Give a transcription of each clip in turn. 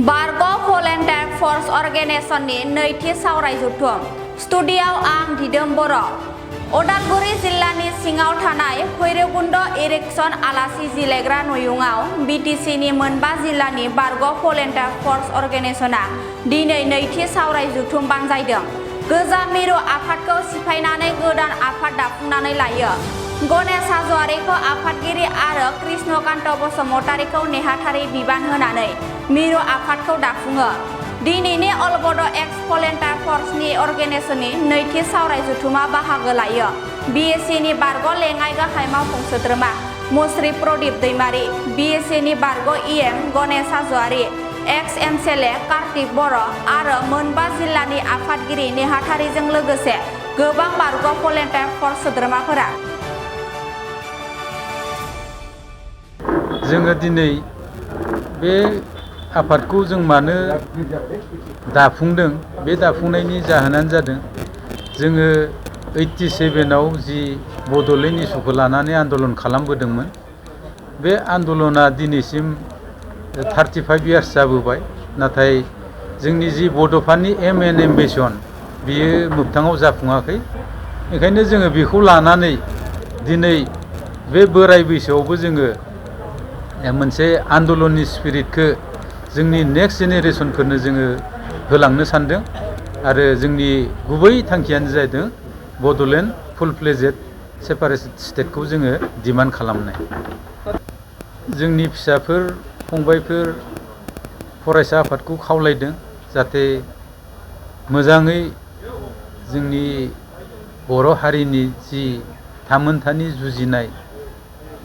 बारग' भलन्टियार फर्स अर्गेनाइजेशननि नैथि सावराय जथुम स्टुडिय'आव आं दिदोम बर'। उदालगुरि जिल्लानि सिङाव थानाय भैरबकुन्द इरिगेसन आलासि जिरायग्रा नयुङाव बिटिसिनि मोनबा जिल्लानि बारग' भलन्टियार फर्स अर्गेनाइजेशना दिनै नैथि सावराय जथुम बानजायदों। गोजाम मिरु आफादखौ सिफायनानै गोदान आफाद दाफुंनानै लायो। गणेश हाज'वारिखौ आफादगिरि आरो कृष्णकान्त बसुमतारीखौ नेहाथारि बिबान होनानै मिरु आफादखौ दाफुङो। दिनैनि अल बड' एक्स भलन्टियार फर्सनि अर्गेनाइजेशननि नैथि सावराय जथुमा बाहागो लायो बिएससिनि बारग' लेङाइ गाहाय मावफुं सोद्रोमा मुस्रि प्रदीप दैमारी, बिएससिनि बारग' इएम गणेश हाज'वारि, एक्स एमएलए कार्तिक बर' आरो मोनबा जिल्लानि आफादगिरि नेहाथारिजों लोगोसे गोबां बारग' भलन्टियार फर्स सोद्रोमाफोरा। जोङो दिनै बे आफादखौ जों मानो दाफुंदों, बे दाफुंनायनि जाहोनानो जादों जोङो 87आव जि बड'लेण्ड इस्युखौ लानानै आन्दलन खालामबोदोंमोन, बे आन्दलना दिनैसिम 35 इयार्स जाबोबाय। नाथाय जोंनि जि बड'फानि एम एन एम्बिशन बियो मोगथाङाव जाफुङाखै। ओंखायनो जोङो बेखौ लानानै दिनै बे बोराय बैसोआवबो जोङो मोनसे आन्दलननि स्पिरिटखौ जोंनि नेक्स्ट जेनेरेसनफोरनो जोङो होलांनो सानदों आरो जोंनि गुबै थांखियानो जादों बड'लेण्ड फुल फ्लेजेड सेपारेटेड स्टेटखौ जोङो डिमान्ड खालामनाय। जोंनि फिसाफोर फंबायफोर फरायसा आफादखौ खावलायदों जाहाथे मोजाङै जोंनि बर' हारिनि जि थामोनथानि जुजिनाय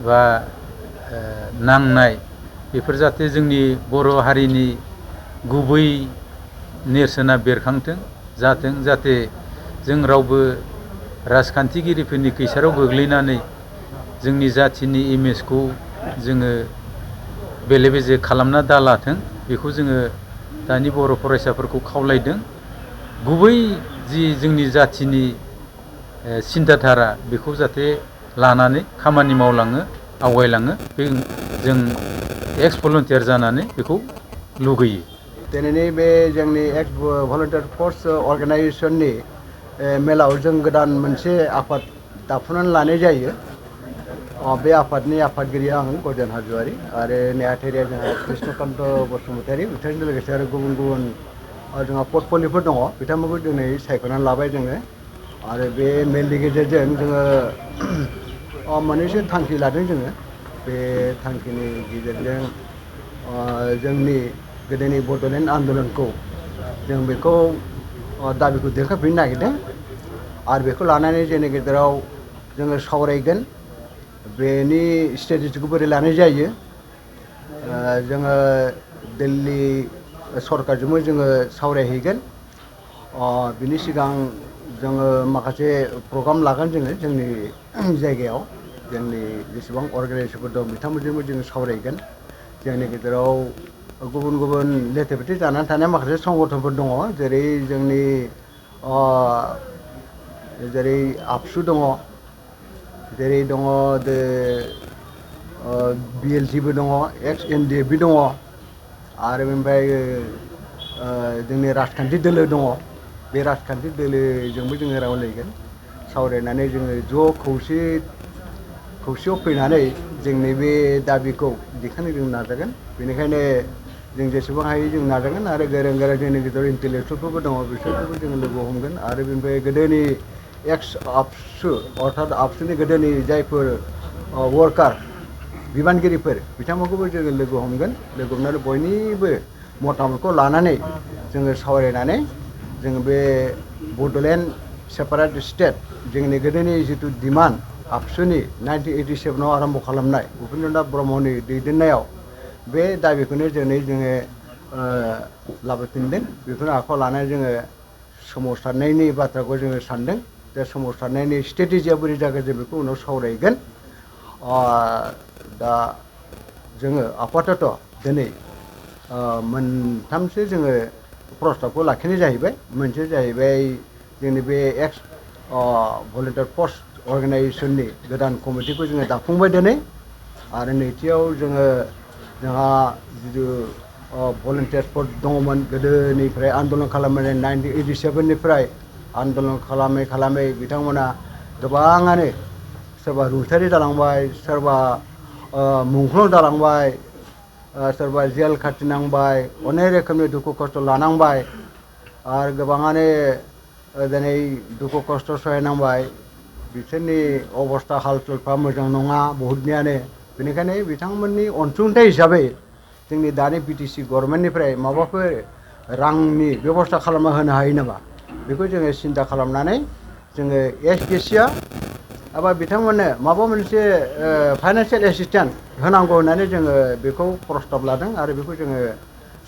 बा नांनाय बेफोर जाहाथे जोंनि बर' हारिनि गुबै नेरसोना बेरखांथों जाहाथे जों रावबो राजखान्थिगिरिफोरनि खैसाराव गोग्लैनानै जोंनि जाथिनि इमेजखौ जोङो बेले बेजे खालामना दालाथों, बेखौ जोङो दानि बर' फरायसाफोरखौ खावलायदों। गुबै जि जोंनि जाथिनि सिन्ताधारा बेखौ जाहाथे लानानै खामानि मावलाङो, आवगायलाङो, बे जों एक्स भलन्टियार जानानै बेखौ लुगैयो। दिनैनि बे जोंनि एक्स भलन्टियार फर्स अर्गेनाइजेशननि मेलाव जों गोदान मोनसे आफाद दाफुंनानै लानाय जायो। बे आफादनि आफादगिरिया आं गजेन हाज'वारि आरो नेहाथारिया जोंहा कृष्णकान्त बसुमतारी, बिथांजों लोगोसे आरो गुबुन गुबुन जोंहा पर्टफलिय'फोर दङ, बिथांमोनखौ दिनै सायख'नानै लाबाय जोङो। आरो बे मेलनि गेजेरजों जोङो मोननैसो थांखि लादों जोङो। बे थांखिनि गेजेरजों जोंनि गोदोनि बड'लेण्ड आन्दलनखौ जों बेखौ दाबिखौ देरखांफिननो नागिरदों आरो बेखौ लानानै जोंनि गेजेराव जोङो सावरायगोन बेनि स्ट्रेटेजिखौ बोरै लानाय जायो। जोङो दिल्ली सरकारजोंबो जोङो सावरायहैगोन। बिनि सिगां जोङो माखासे प्रग्राम लागोन जोङो जोंनि जायगायाव, जोंनि जेसेबां अर्गेनाइजेसनफोर दं बिथांमोनजोंबो जोङो सावरायगोन। जोंनि गेजेराव गुबुन गुबुन लेथेफेथे जानानै थानाय माखासे संगठनफोर दङ, जेरै जोंनि जेरै आबसु दङ, जेरै दङ बिएलटिबो दङ, एक्स एनडिएफबि दङ आरो बेनिफ्राय जोंनि राजखान्थि दोलो दङ। बे राजखान्थि दोलोजोंबो जोङो रायज्लायगोन, सावरायनानै जोङो ज' खौसेयाव फैनानै जोंनि बे दाबिखौ दिखांनो जों नाजागोन। बेनिखायनो जों जेसेबां हायो जों नाजागोन आरो गोरों गोरा जोंनि गेजेराव इन्टेलेक्सुवेलफोरबो दङ, बिसोरखौबो जोङो लोगो हमगोन। आरो बेनिफ्राय गोदोनि एक्स आबसु अर्थात आबसुनि गोदोनि जायफोर वार्कार बिबानगिरिफोर बिथांमोनखौबो जोङो लोगो हमगोन। लोगो हमनानै बयनिबो मतामतखौ लानानै जोङो सावरायनानै जोङो बे बड'लेण्ड सेपारेट स्टेट जोंनि गोदोनि जिथु डिमान्ड आबसुनि 1987आव आरम्भ खालामनाय उपेन्द्र नाथ ब्रह्मनि दैदेननायाव बे दाबिखौनो जोङो लाबोफिनदों। बेखौनो आखायाव लानानै जोङो सोमावसारनायनि बाथ्राखौ जोङो सानदों। दा सोमावसारनायनि स्ट्रेटेजिया बोरै जागोन जों बेखौ उनाव सावरायगोन। दा जोङो आपातत दिनै मोनथामसो जोङो प्रस्ताबखौ लाखिनाय जाहैबाय। मोनसे जाहैबाय जोंनि बे एक्स भलन्टियार फर्स अर्गेनाइजेशननि गोदान कमिटिखौ जोङो दाफुंबाय दिनै। आरो नैथियाव जोंहा जिथु भलन्टियार्सफोर दङमोन गोदोनिफ्राय आन्दलन खालामनानै 1987निफ्राय आन्दलन खालामै बिथांमोना गोबाङानो सोरबा रुंसारि जालांबाय, सोरबा मुंख्लं जालांबाय, सोरबा जेल खाथिनांबाय, अनेक रोखोमनि दुखु खस्थ' लानांबाय आरो गोबाङानो दिनै दुखु खस्थ' सहायनांबाय। बिसोरनि अबस्था हाल-सालफ्रा मोजां नङा बहुतनियानो। बेनिखायनो बिथांमोननि अनसुंथाइ हिसाबै जोंनि दानि बिटिसि गभर्नमेन्टनिफ्राय माबाफोर रांनि बेबस्था खालामना होनो हायो नामा बेखौ जोङो सिन्था खालामनानै जोङो एसकेसिआ एबा बिथांमोननो माबा मोनसे फाइनान्सियेल एसिस्टेन्स होनांगौ होननानै जोङो बेखौ प्रस्ताब लादों आरो बेखौ जोङो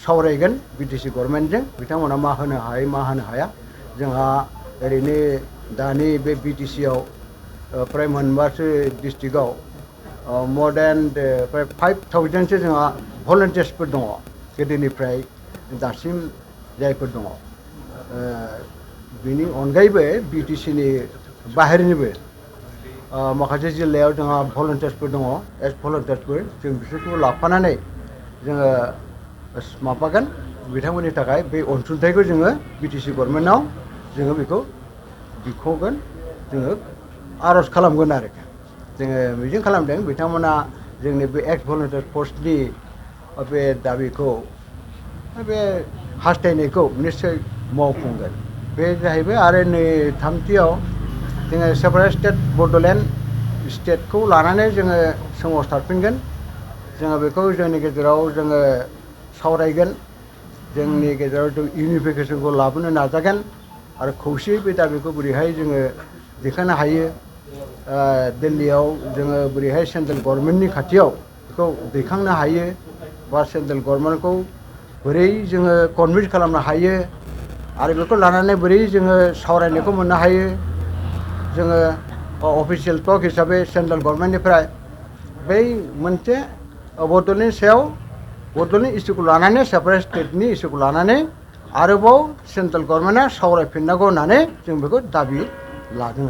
सावरायगोन बिटिसि गभर्नमेन्टजों। बिथांमोना मा होनो हायो मा होनो हाया। जोंहा ओरैनो दानि बे बिटिसिआव प्राय मोनबासो डिस्ट्रिक्टआव more than 5,000सो जोंहा भलन्टियार्सफोर दङ गोदोनिफ्राय दासिम जायफोर दङ। बिनि अनगायैबो बिटिसिनि बाहेरनिबो माखासे जिल्लायाव जोंहा भलन्टियार्सफोर दङ, एस भलन्टियार्सफोर। जों बिसोरखौ लाफानानै जोङो माबागोन बिथांमोननि थाखाय बे अनसुंथाइखौ जोङो बिटिसि गभर्नमेन्टआव जोङो बेखौ बिख'गोन, जोङो आर'ज खालामगोन आरो जोङो मिजिं खालामदों बिथांमोना जोंनि बे एक्स भलन्टियार फर्सनि बे दाबिखौ बे हास्थायनायखौ निस्सय मावफुंगोन। बे जाहैबाय आरो नै थामथियाव जोङो सेपारेट स्टेट बड'लेण्ड स्टेटखौ लानानै जोङो सोमावसारफिनगोन। जोङो बेखौ जोंनि गेजेराव जोङो सावरायगोन, जोंनि गेजेराव जों इउनिफिकेसनखौ लाबोनो नाजागोन आरो खौसेयै बे दाबिखौ बोरैहाय जोङो दैखांनो हायो। दिल्लीयाव जोङो बोरैहाय सेन्ट्रेल गभर्नमेन्टनि खाथियाव बेखौ दैखांनो हायो बा सेन्ट्रेल गभर्नमेन्टखौ बोरै जोङो कनभिन्स खालामनो हायो आरो बेखौ लानानै बोरै जोङो सावरायनायखौ मोननो हायो। जोङो अफिसियेल टक हिसाबै सेन्ट्रेल गभर्नमेन्टनिफ्राय बै मोनसे बड'लेण्डनि सायाव बड'लेण्ड इस्युखौ लानानै सेपारेट स्टेटनि इस्युखौ लानानै आरोबाव सेन्ट्रेल गभर्नमेन्टआ सावरायफिननांगौ होननानै जों बेखौ दाबि लादों।